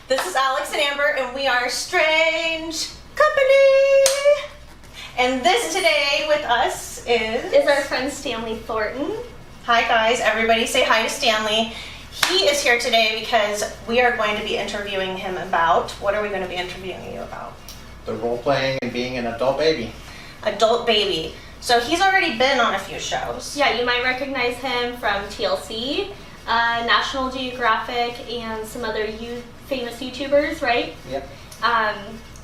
This is Alex and Amber, and we are Strange Company. And this today with us is our friend Stanley Thornton. Hi guys, everybody say hi to Stanley. He is here today because we are going to be interviewing him about, what are we going to be interviewing you about? The role-playing and being an adult baby. Adult baby. So he's already been on a few shows. Yeah, you might recognize him from TLC, National Geographic, and some other famous YouTubers, right? Yep.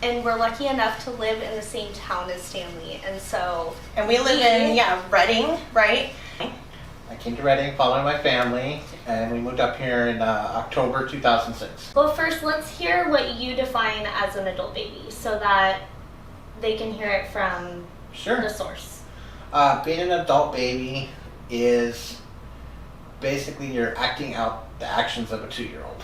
And we're lucky enough to live in the same town as Stanley, and so... And we live in, Reading, right? I came to Reading following my family, and we moved up here in October 2006. Well, first, let's hear what you define as an adult baby, so that they can hear it from the source. Being an adult baby is basically you're acting out the actions of a 2-year-old.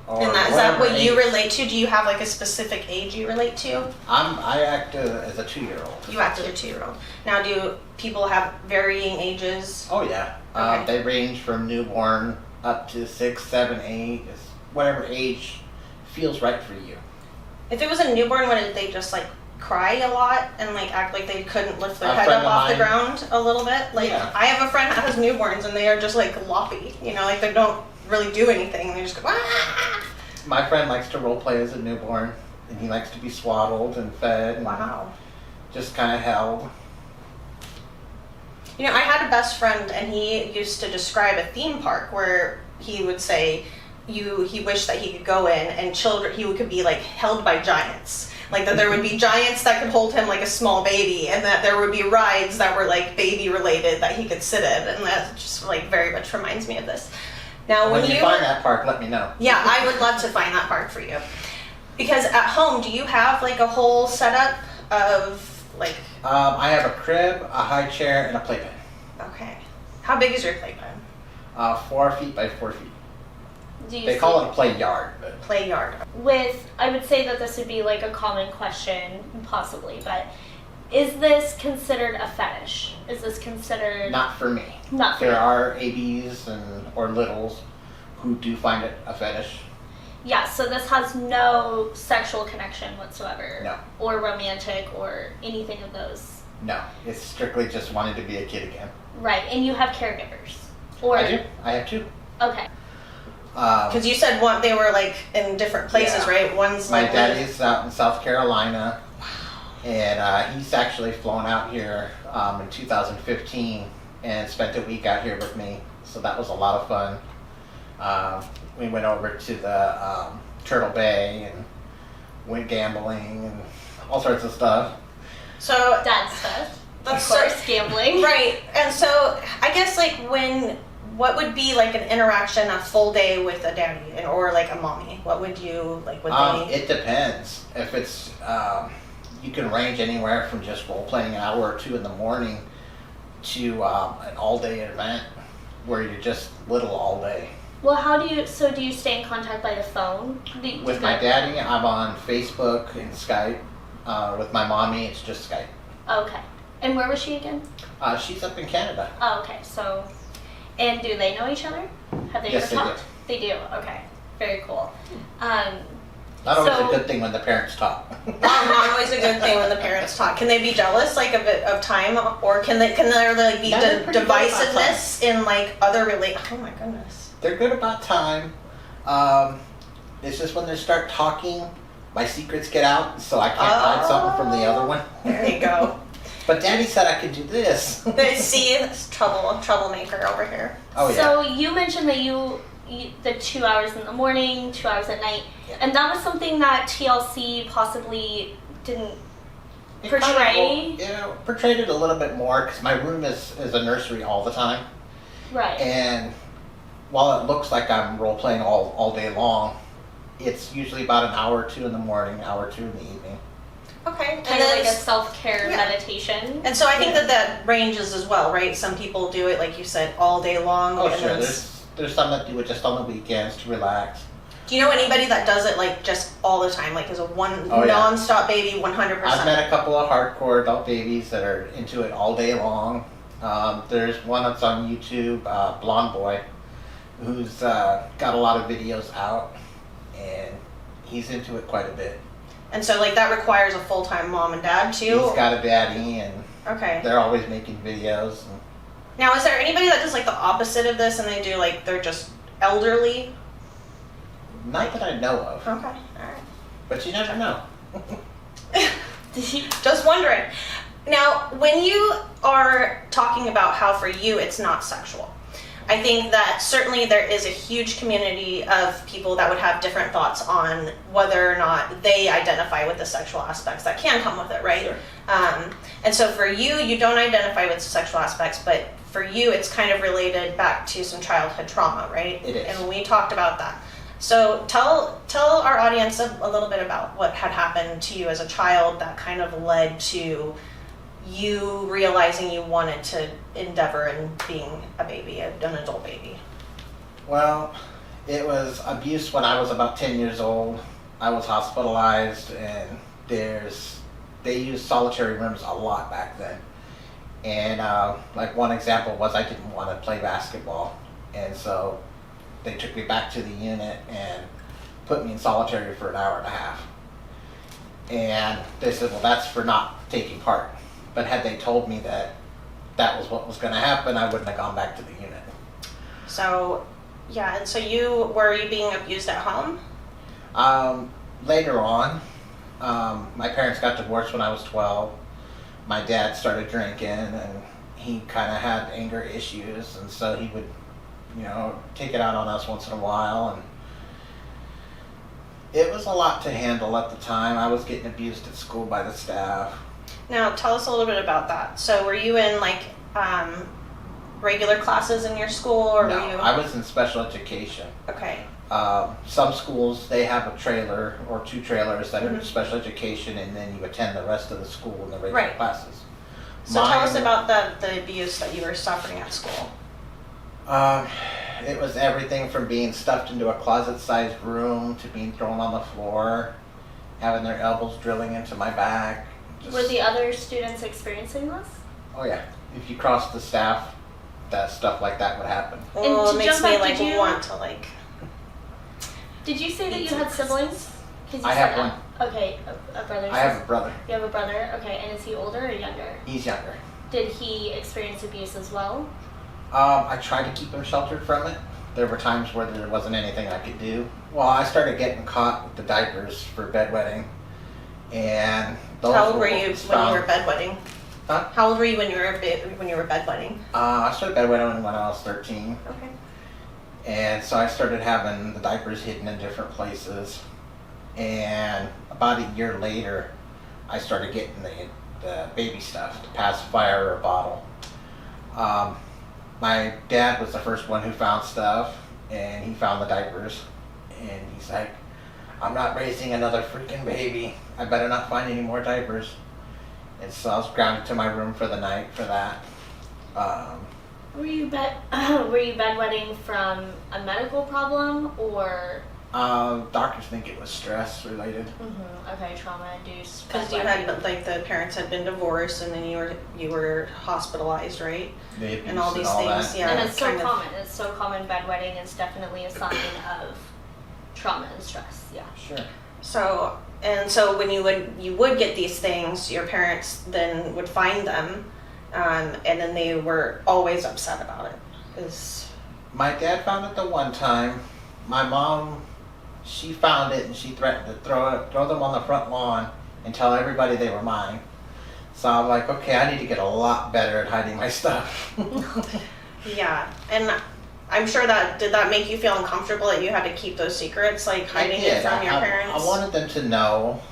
And is that what you relate to? Do you have like a specific age you relate to? I act as a 2-year-old. You act as a 2-year-old. Now, do people have varying ages? Oh yeah. Okay. They range from newborn up to 6, 7, 8, whatever age feels right for you. If it was a newborn, wouldn't they just like cry a lot and like act like they couldn't lift their head up off the ground a little bit? Like I have a friend that has newborns and they are just like loppy, like they don't really do anything. They just go, ah! My friend likes to role play as a newborn, and he likes to be swaddled and fed. And just kind of held. I had a best friend, and he used to describe a theme park where he would say he wished that he could go in and he could be like held by giants. Like that there would be giants that could hold him like a small baby, and that there would be rides that were like baby related that he could sit in, and that just like very much reminds me of this. Now, when you find that park, let me know. Yeah, I would love to find that park for you. Because at home, do you have like a whole setup of like... I have a crib, a high chair, and a playpen. Okay. How big is your playpen? 4 feet by 4 feet. They call it a play yard. But... Play yard. I would say that this would be like a common question, possibly, but is this considered a fetish? Is this considered... Not for me. Not for you. There are ABs or littles who do find it a fetish. Yeah, so this has no sexual connection whatsoever. No. Or romantic or anything of those. No, it's strictly just wanting to be a kid again. Right, and you have caregivers. I do. I have 2. Okay. Because you said they were like in different places, right? One's my daddy's out in South Carolina. And he's actually flown out here in 2015 and spent a week out here with me. So that was a lot of fun. We went over to the Turtle Bay and went gambling and all sorts of stuff. So dad stuff. Of course, gambling. Right. And so I guess like what would be like an interaction a full day with a daddy or like a mommy? What would you like? It depends. If it's... you can range anywhere from just role-playing an hour or 2 in the morning to an all-day event where you're just little all day. Well, do you stay in contact by the phone? With my daddy, I'm on Facebook and Skype. With my mommy, it's just Skype. Okay. And where was she again? She's up in Canada. Oh, okay. So, and do they know each other? Have they ever talked? They do. Okay. Very cool. Not always a good thing when the parents talk. Not always a good thing when the parents talk. Can they be jealous, like of time, or can there like be divisiveness in like other Oh my goodness. They're good about time. It's just when they start talking, my secrets get out, so I can't hide something from the other one. There you go. But Daddy said I could do this. See, it's troublemaker over here. Oh yeah. So you mentioned that the 2 hours in the morning, 2 hours at night, and that was something that TLC possibly didn't portray. Portrayed it a little bit more because my room is a nursery all the time. Right. And while it looks like I'm role playing all day long, it's usually about an hour or 2 in the morning, an hour or 2 in the evening. Okay. Kind of like a self-care meditation. And so I think that ranges as well, right? Some people do it, like you said, all day long. Oh, sure. There's some that do it just on the weekends to relax. Do you know anybody that does it like just all the time, like as a non-stop baby, 100%? I've met a couple of hardcore adult babies that are into it all day long. There's one that's on YouTube, Blonde Boy, who's got a lot of videos out. and he's into it quite a bit. And so, like, that requires a full-time mom and dad, too? He's got a daddy, and Okay. they're always making videos. And Now, is there anybody that does, like, the opposite of this, and they do, like, they're just elderly? not that I know of, Okay, alright. but you never know. Just wondering. Now, when you are talking about how for you it's not sexual, I think that certainly there is a huge community of people that would have different thoughts on whether or not they identify with the sexual aspects that can come with it, right? Sure. And so for you, you don't identify with the sexual aspects, but for you, it's kind of related back to some childhood trauma, right? It is. And we talked about that. So tell our audience a little bit about what had happened to you as a child that kind of led to you realizing you wanted to endeavor in being a baby, an adult baby. Well, it was abuse when I was about 10 years old. I was hospitalized, and they used solitary rooms a lot back then. And like one example was I didn't want to play basketball, and so they took me back to the unit and put me in solitary for an hour and a half. And they said, well, that's for not taking part. But had they told me that that was what was going to happen, I wouldn't have gone back to the unit. So, yeah, and so were you being abused at home? Later on, my parents got divorced when I was 12. My dad started drinking, and he kind of had anger issues, and so he would, take it out on us once in a while, and it was a lot to handle at the time. I was getting abused at school by the staff. Now, tell us a little bit about that. So, were you in like regular classes in your school, or No, were you? I was in special education. Okay. Some schools, they have a trailer or two trailers that Mhm. are special education, and then you attend the rest of the school in the regular Right. classes. So tell us about the abuse that you were suffering at school. It was everything from being stuffed into a closet-sized room to being thrown on the floor, having their elbows drilling into my back. Were the other students experiencing this? Oh yeah, if you crossed the staff, that stuff like that would happen. Well, to it makes jump me back, like did you- want to like. Did you say that you had siblings? 'Cause you I said have one. Okay, a brother. I have a brother. You have a brother. Okay, and is he older or younger? He's younger. Did he experience abuse as well? I tried to keep him sheltered from it. There were times where there wasn't anything I could do. Well, I started getting caught with the diapers for bedwetting, and those How old were you when you found- were bedwetting? Huh? How old were you when you were bedwetting? I started bedwetting when I was 13. Okay. And so I started having the diapers hidden in different places. And about a year later, I started getting the baby stuff, the pacifier or a bottle. My dad was the first one who found stuff, and he found the diapers. And he's like, I'm not raising another freaking baby. I better not find any more diapers. And so I was grounded to my room for the night for that. Were you bedwetting from a medical problem or? Doctors think it was stress related. Okay, trauma induced. Because you had like the parents had been divorced, and then you were hospitalized, right? The abuse And all these things, that. yeah. And it's so kind of. common. It's so common. Bedwetting is definitely a sign of trauma and stress. Yeah. Sure. So when you would get these things, your parents then would find them, and then they were always upset about it. My dad found it the one time. My mom, she found it and she threatened to throw them on the front lawn and tell everybody they were mine. So I'm like, okay, I need to get a lot better at hiding my stuff. Yeah, and I'm sure did that make you feel uncomfortable that you had to keep those secrets, like hiding it from your parents? I wanted them to know,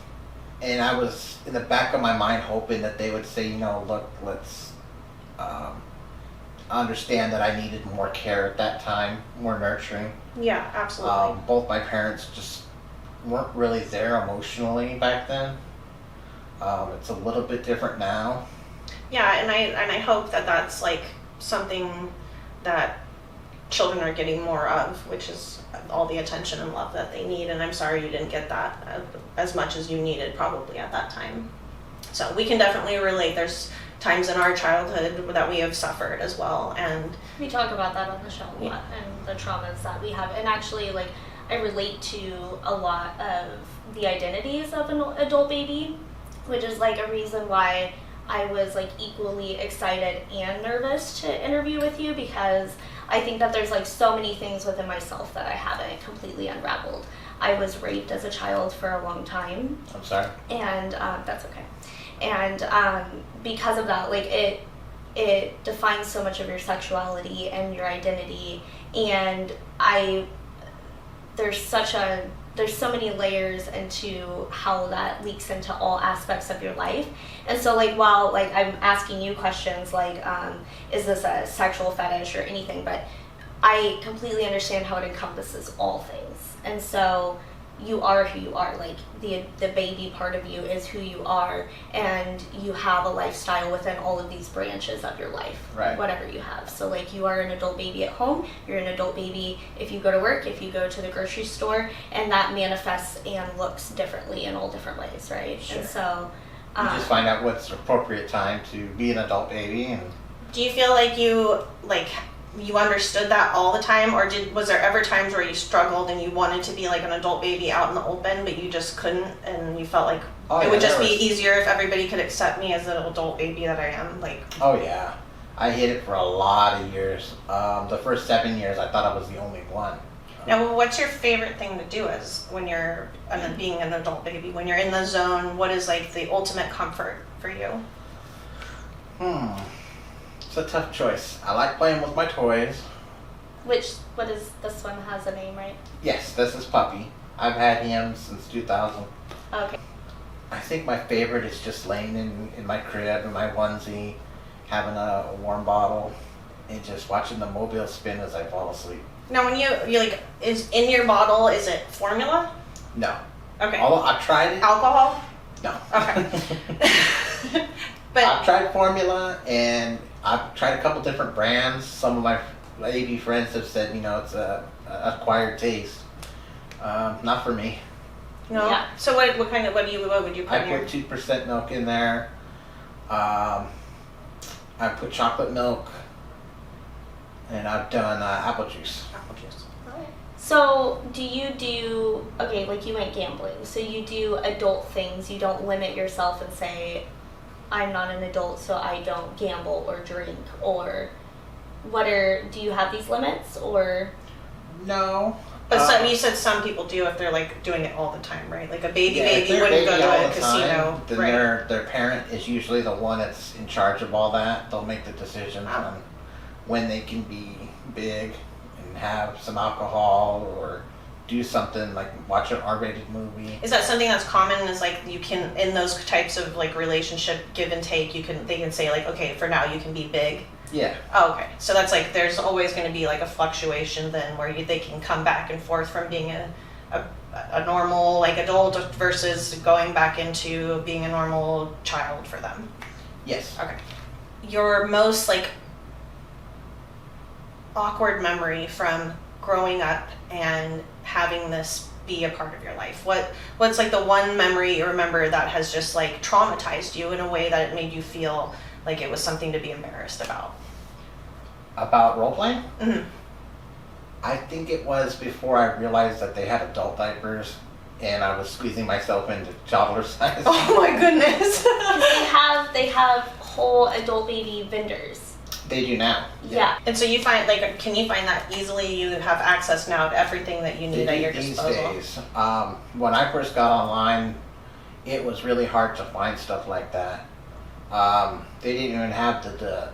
and I was in the back of my mind hoping that they would say, look, let's understand that I needed more care at that time, more nurturing. Yeah, absolutely. Both my parents just weren't really there emotionally back then. It's a little bit different now. Yeah, and I hope that that's like something that children are getting more of, which is all the attention and love that they need. And I'm sorry you didn't get that as much as you needed probably at that time. So we can definitely relate. There's times in our childhood that we have suffered as well, and We talk about that on the show a lot, and the traumas that we have. And actually, like, I relate to a lot of the identities of an adult baby, which is like a reason why I was like equally excited and nervous to interview with you, because I think that there's like so many things within myself that I haven't completely unraveled. I was raped as a child for a long time. I'm sorry. And that's okay. And because of that, like it defines so much of your sexuality and your identity. And there's so many layers into how that leaks into all aspects of your life. And so like while like I'm asking you questions like is this a sexual fetish or anything, but I completely understand how it encompasses all things. And so you are who you are. Like the baby part of you is who you are, and you have a lifestyle within all of these branches of your life, right, whatever you have. So like you are an adult baby at home, you're an adult baby if you go to work, if you go to the grocery store, and that manifests and looks differently in all different ways, right? Sure. And so you just find out what's the appropriate time to be an adult baby. And do you feel like you understood that all the time, or was there ever times where you struggled and you wanted to be like an adult baby out in the open, but you just couldn't, and you felt like it would just be easier if everybody could accept me as an adult baby that I am? Like, oh yeah, I hid it for a lot of years. The first 7 years, I thought I was the only one. Now, what's your favorite thing to do as when you're being an adult baby? When you're in the zone, what is like the ultimate comfort for you? It's a tough choice. I like playing with my toys. what is this one has a name, right? Yes, this is Puppy. I've had him since 2000. Okay. I think my favorite is just laying in my crib in my onesie, having a warm bottle, and just watching the mobile spin as I fall asleep. Now, when you like, is in your bottle, is it formula? No. Okay. Although I've tried it. Alcohol? No. Okay. But I've tried formula, and I've tried a couple different brands. Some of my AV friends have said, it's a acquired taste. Not for me. no. Yeah. So what would you put I in your? put 2% milk in there. I put chocolate milk, and I've done apple juice. Apple juice. So do you do, okay, like you went gambling, so you do adult things, you don't limit yourself and say, I'm not an adult, so I don't gamble or drink, or do you have these limits, or? No. But you said some people do if they're like doing it all the time, right? Like a baby if they're wouldn't go baby all to a the casino, time, then right? their parent is usually the one that's in charge of all that. They'll make the decisions on when they can be big and have some alcohol, or do something like watch an R-rated movie. Is that something that's common? Is like you can, in those types of like relationship give and take, they can say like, okay, for now you can be big. Yeah. Oh, okay. So that's like there's always going to be like a fluctuation then where they can come back and forth from being a normal like adult versus going back into being a normal child for them. Yes. Okay. Your most like awkward memory from growing up and having this be a part of your life. What's like the one memory you remember that has just like traumatized you in a way that it made you feel like it was something to be embarrassed about? About role-playing? Mm-hmm. I think it was before I realized that they had adult diapers, and I was squeezing myself into toddler size. Oh my goodness. they have whole adult baby vendors. They do now. Yeah. And so you find can you find that easily? You have access now to everything that you need at your These disposal. days. When I first got online, it was really hard to find stuff like that. They didn't even have the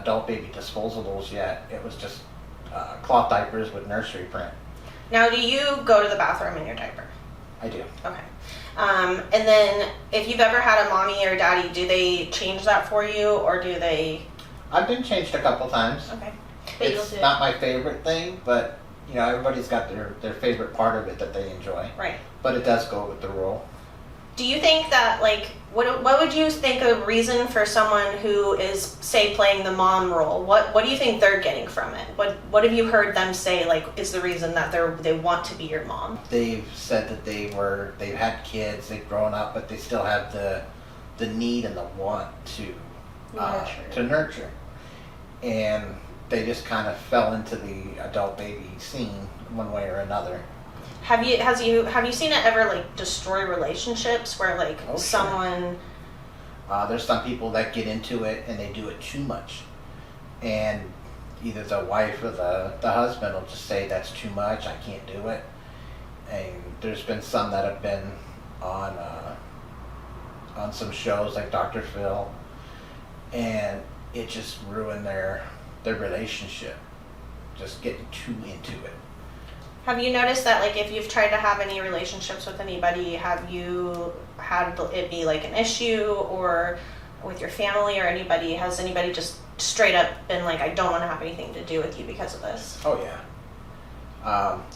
adult baby disposables yet. It was just cloth diapers with nursery print. Now, do you go to the bathroom in your diaper? I do. Okay. And then if you've ever had a mommy or daddy, do they change that for you, or do they? I've been changed a couple times. Okay. But you'll It's do it. not my favorite thing, but everybody's got their favorite part of it that they enjoy. Right. But it does go with the role. Do you think that, like, what would you think a reason for someone who is, say, playing the mom role? What do you think they're getting from it? What have you heard them say, like, is the reason that they want to be your mom? They've said that they've had kids, they've grown up, but they still have the need and the want to nurture. And they just kind of fell into the adult baby scene one way or another. Have you seen it ever like destroy relationships where like Oh, sure. someone? There's some people that get into it and they do it too much, and either the wife or the husband will just say that's too much, I can't do it. And there's been some that have been on some shows like Dr. Phil, and it just ruined their relationship, just getting too into it. Have you noticed that like if you've tried to have any relationships with anybody, have you had it be like an issue, or with your family or anybody? Has anybody just straight up been like, I don't want to have anything to do with you because of this? Oh yeah.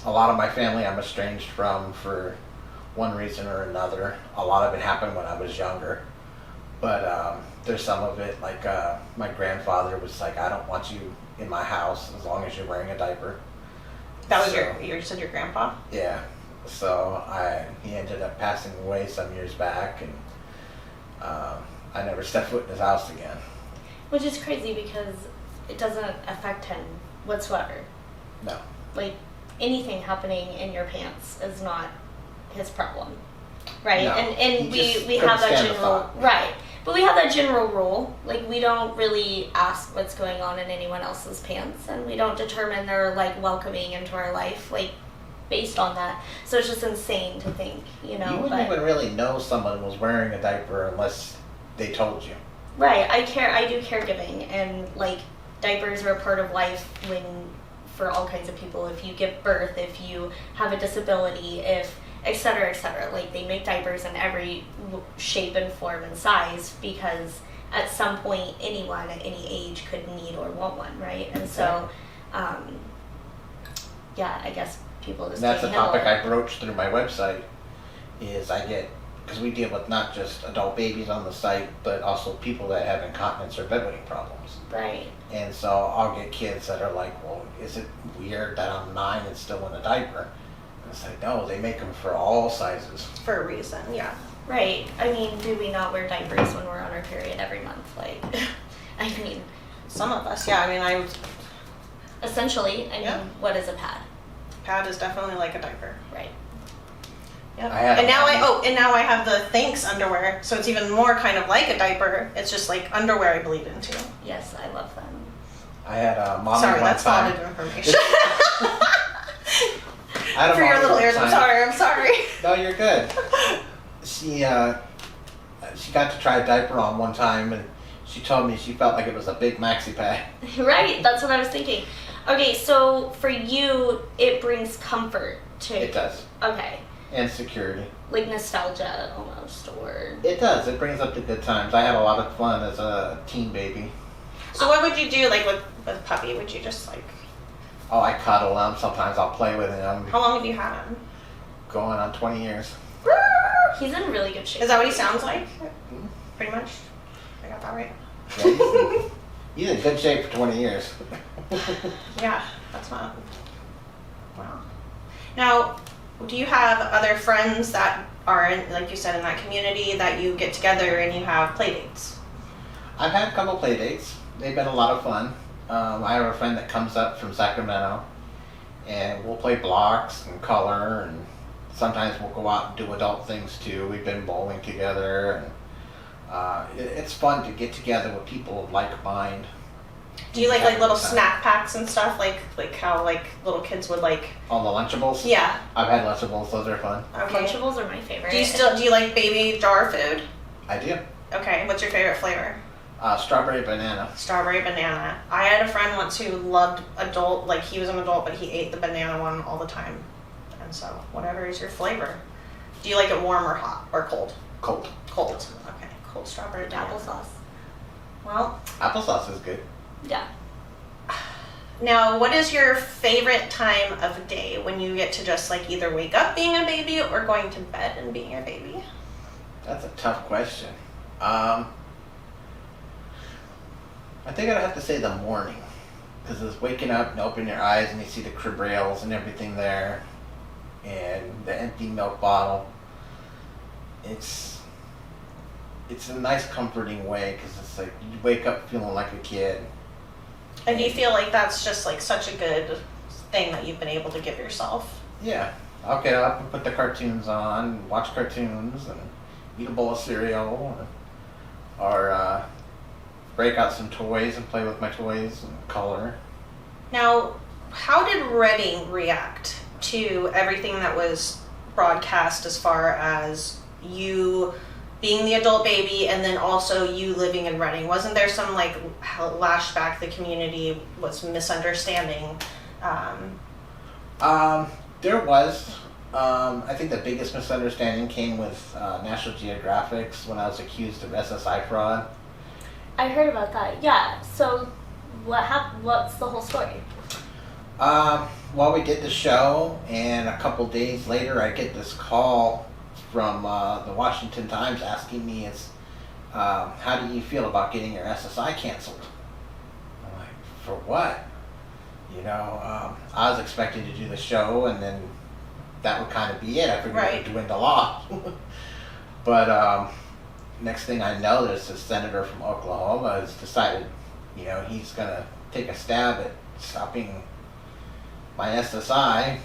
A lot of my family I'm estranged from for one reason or another. A lot of it happened when I was younger, but there's some of it like my grandfather was like, I don't want you in my house as long as you're wearing a diaper. That was So- you said your grandpa? Yeah. So he ended up passing away some years back, and I never stepped foot in his house again. Which is crazy because it doesn't affect him whatsoever. No. Like, anything happening in your pants is not his problem, right? No, And he just we couldn't have that stand the general thought. right, but we have that general rule. Like, we don't really ask what's going on in anyone else's pants, and we don't determine their like welcoming into our life like based on that. So it's just insane to think, you know. You wouldn't but, even really know someone was wearing a diaper unless they told you. right, I do caregiving, and like diapers are a part of life when for all kinds of people. If you give birth, if you have a disability, if et cetera, like they make diapers in every shape and form and size because at some point anyone at any age could need or want one, right? And so, yeah, I guess people just And that's a can't handle topic it. I broached through my website, is I get, because we deal with not just adult babies on the site, but also people that have incontinence or bedwetting problems. Right. And so I'll get kids that are like, well, is it weird that I'm 9 and still in a diaper? And it's like, no, they make them for all sizes. For a reason, yeah. Right. I mean, do we not wear diapers when we're on our period every month? Like, I mean, Some of us, yeah. I mean, essentially, I mean, Yeah. what is a pad? pad is definitely like a diaper. Right. Yep. I had And now one- and now I have the Thanks underwear, so it's even more kind of like a diaper. It's just like underwear I bleed into. Yes, I love them. I had a mommy Sorry, one that's time. valuable information. I had a For your mommy little one ears, I'm time. sorry. No, you're good. She got to try a diaper on one time, and she told me she felt like it was a big maxi pad. Right, that's what I was thinking. Okay, so for you, it brings comfort to. It does. Okay, And security. like nostalgia almost, or. It does. It brings up the good times. I had a lot of fun as a teen baby. So what would you do like with a puppy? Would you just like, Oh, I cuddle them. Sometimes I'll play with them. how long have you had him? Going on 20 years. He's in really good shape. Is that what he sounds like? Pretty much. I got that right. Yeah, he's in good shape for 20 years. Yeah, that's not. Wow. Now, do you have other friends that are in, like you said, in that community that you get together and you have play dates? I've had a couple play dates. They've been a lot of fun. I have a friend that comes up from Sacramento, and we'll play blocks and color, and sometimes we'll go out and do adult things too. We've been bowling together, and it's fun to get together with people of like mind. Do you like Have a little good time. snack packs and stuff, like how like little kids would like? On the Lunchables? Yeah. I've had Lunchables. Those are fun. Okay. Lunchables are my favorite. Do you like baby jar food? I do. Okay. What's your favorite flavor? Strawberry banana. Strawberry banana. I had a friend once who loved adult, like he was an adult, but he ate the banana one all the time. And so, whatever is your flavor. Do you like it warm or hot or cold? Cold. Cold. Okay. Cold strawberry With banana. applesauce. Well, Applesauce is good. Yeah. now what is your favorite time of day when you get to just like either wake up being a baby or going to bed and being a baby? That's a tough question. I think I'd have to say the morning, because it's waking up and opening your eyes and you see the crib rails and everything there, and the empty milk bottle. It's a nice comforting way, because it's like you wake up feeling like a kid. And do you feel like that's just like such a good thing that you've been able to give yourself? Yeah, I'll get up and put the cartoons on, watch cartoons, and eat a bowl of cereal, or break out some toys and play with my toys and color. Now, how did Reading react to everything that was broadcast as far as you being the adult baby and then also you living in Reading? Wasn't there some like lashback the community was misunderstanding? There was. I think the biggest misunderstanding came with National Geographic's when I was accused of SSI fraud. I heard about that. Yeah. So, what happened? What's the whole story? Well, we did the show, and a couple days later, I get this call from the Washington Times asking me, how do you feel about getting your SSI canceled? I'm like, for what? I was expecting to do the show, and then that would kind of be it. I figured it would dwindle off. But next thing I know, there's a senator from Oklahoma has decided, he's going to take a stab at stopping my SSI.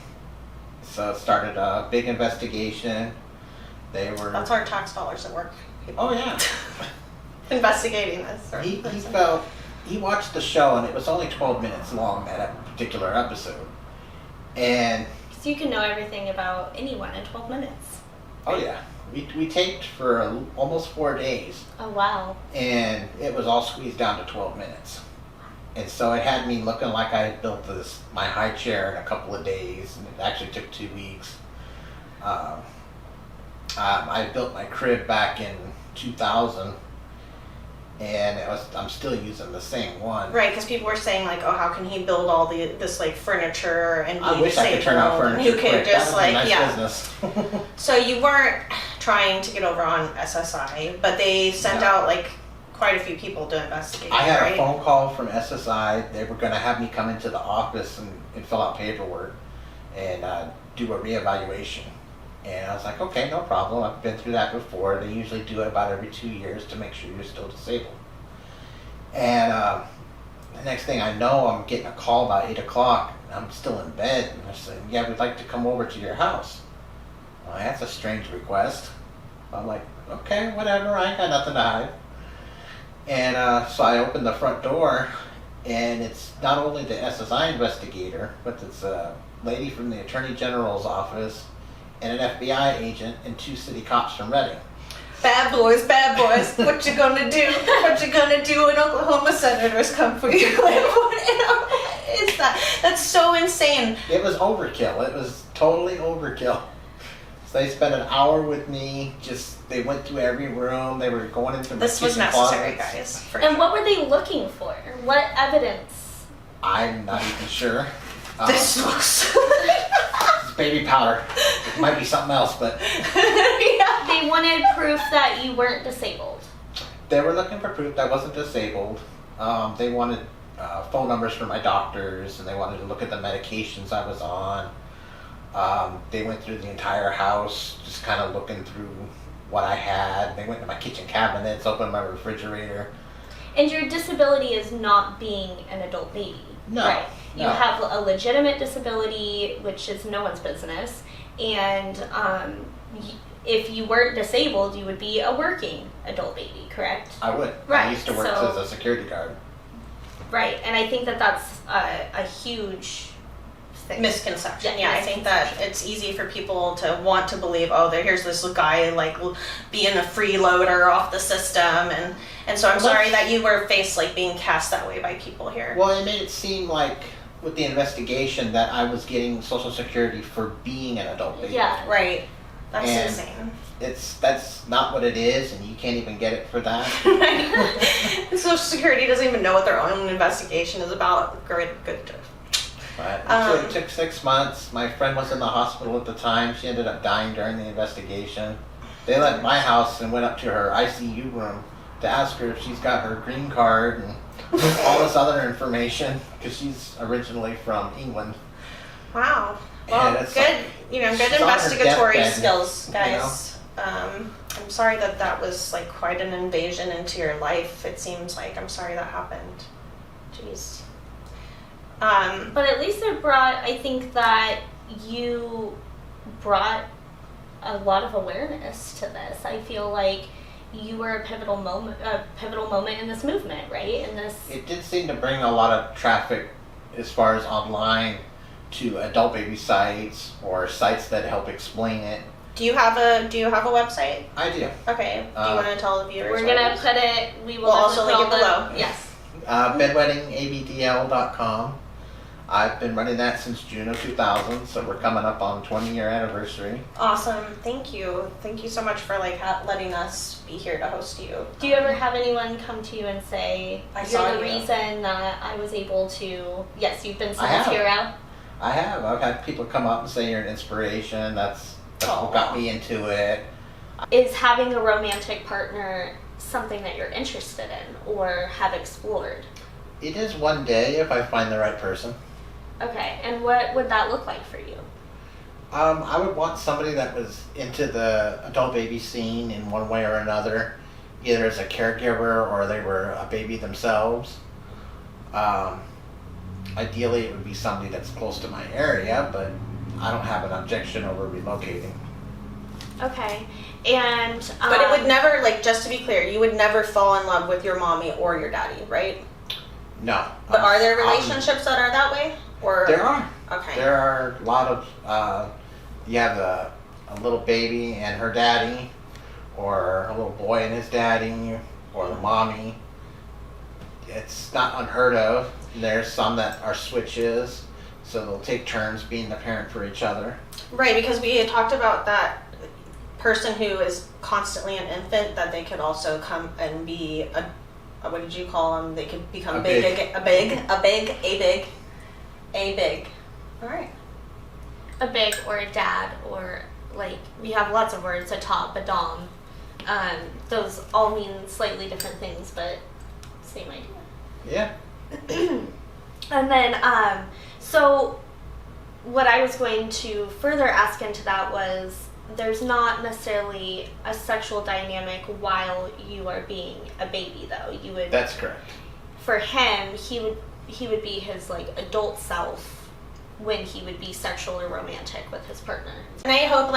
So it started a big investigation. That's our tax dollars at work. Oh, yeah. Investigating this. He watched the show, and it was only 12 minutes long, that particular episode. And So you can know everything about anyone in 12 minutes. oh yeah, we taped for almost 4 days, Oh, wow. and it was all squeezed down to 12 minutes. And so it had me looking like I had built my high chair in a couple of days, and it actually took 2 weeks. I built my crib back in 2000, and I'm still using the same one. Right, because people were saying like, oh, how can he build all this like furniture and I wish I could turn out furniture you could quick. just That would be like nice business. So you weren't trying to get over on SSI, but they sent out like quite a few people to investigate. I had right? a phone call from SSI. They were going to have me come into the office and fill out paperwork and do a reevaluation. And I was like, okay, no problem. I've been through that before. They usually do it about every 2 years to make sure you're still disabled. And the next thing I know, I'm getting a call about 8 o'clock. I'm still in bed. And they're saying, yeah, we'd like to come over to your house. Well, that's a strange request. I'm like, okay, whatever. I ain't got nothing to hide. And so I opened the front door, and it's not only the SSI investigator, but it's a lady from the Attorney General's office, and an FBI agent, and 2 city cops from Reading. Bad boys, what you gonna do? What you gonna do when Oklahoma senators come for you? Like, what is that? That's so insane. It was overkill. It was totally overkill. So they spent an hour with me. They went through every room. They were going into the kitchen This was necessary, closets. guys. For And sure. what were they looking for? What evidence? I'm not even sure. This looks. It's baby powder. It might be something else, but Yeah. They wanted proof that you weren't disabled. they were looking for proof that I wasn't disabled. They wanted phone numbers for my doctors, and they wanted to look at the medications I was on. They went through the entire house, just kind of looking through what I had. They went to my kitchen cabinets, opened my refrigerator. And your disability is not being an adult baby. No, Right. You no. have a legitimate disability, which is no one's business. And if you weren't disabled, you would be a working adult baby, correct? I would. Right, I used to work so- as a security guard. Right. And I think that that's a huge thing. Misconception. Yeah, Yeah, I think that it's easy for people to want to believe, oh, here's this guy like being a freeloader off the system, and so I'm Well, sorry that you were faced like being cast that way by people here. Well, it made it seem like with the investigation that I was getting Social Security for being an adult baby. Yeah. Right. That's And- insane. That's not what it is, and you can't even get it for that. Social Security doesn't even know what their own investigation is about. Good. But Um, it took 6 months. My friend was in the hospital at the time. She ended up dying during the investigation. They left my house and went up to her ICU room to ask her if she's got her green card and all this other information, because she's originally from England. Wow. Yeah, Well, that's good. like- Good she's on her investigatory deathbed, skills, you guys. I'm sorry that was like quite an invasion into your life. It seems like I'm sorry that happened. Jeez. But at least it brought, I think that you brought a lot of awareness to this. I feel like you were a pivotal moment in this movement, right? It did seem to bring a lot of traffic as far as online to adult baby sites or sites that help explain it. Do you have a website? I do. Okay. Do you want to tell the viewers? We're gonna put it. We'll also link it below. Yes. Bedwettingabdl.com. I've been running that since June of 2000, so we're coming up on 20-year anniversary. Awesome. Thank you. Thank you so much for letting us be here to host you. Do you ever have anyone come to you and say, you're the reason that I was able to... Yes, you've been someone's I have. hero? I have. I've had people come up and say you're an inspiration. That's what got me into it. Is having a romantic partner something that you're interested in or have explored? It is one day if I find the right person. Okay, and what would that look like for you? I would want somebody that was into the adult baby scene in one way or another, either as a caregiver or they were a baby themselves. Ideally, it would be somebody that's close to my area, but I don't have an objection over relocating. Okay, and... But it would never, just to be clear, you would never fall in love with your mommy or your daddy, right? No. But are there relationships that are that way? Or there are. Okay. There are a lot of, you have a little baby and her daddy, or a little boy and his daddy, or the mommy. It's not unheard of. There's some that are switches, so they'll take turns being the parent for each other. Right, because we had talked about that person who is constantly an infant, that they could also come and be what did you call them? They could become big. All right. A big or a dad or we have lots of words, a top, a dom. Those all mean slightly different things, but same idea. Yeah. And then, so what I was going to further ask into that was, there's not necessarily a sexual dynamic while you are being a baby, though. That's correct. For him, he would be his adult self when he would be sexual or romantic with his partner. And I hope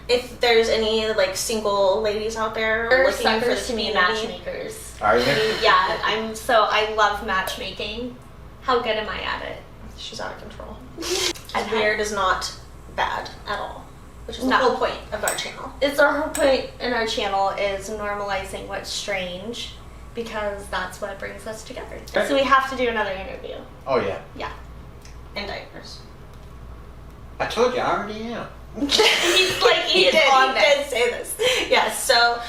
if there's any single ladies out there looking for the community, matchmakers. Are you? Yeah, I love matchmaking. How good am I at it? She's out of control. And weird is not bad at all, which is the whole point of our channel. It's our whole point in our channel is normalizing what's strange, because that's what brings us together. Okay. So we have to do another interview. Oh yeah. Yeah. And diapers. I told you, I already am. He did say this. Yes. So,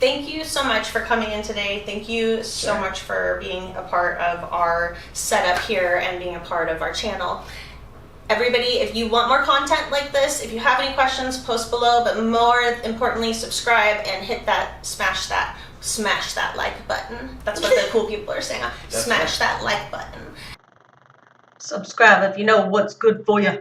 thank you so much for coming in today. Thank you so much for being a part of our setup here and being a part of our channel. Everybody, if you want more content like this, if you have any questions, post below, but more importantly, subscribe and smash that like button. That's what the cool people are saying. Smash that like button. Subscribe if you know what's good for you.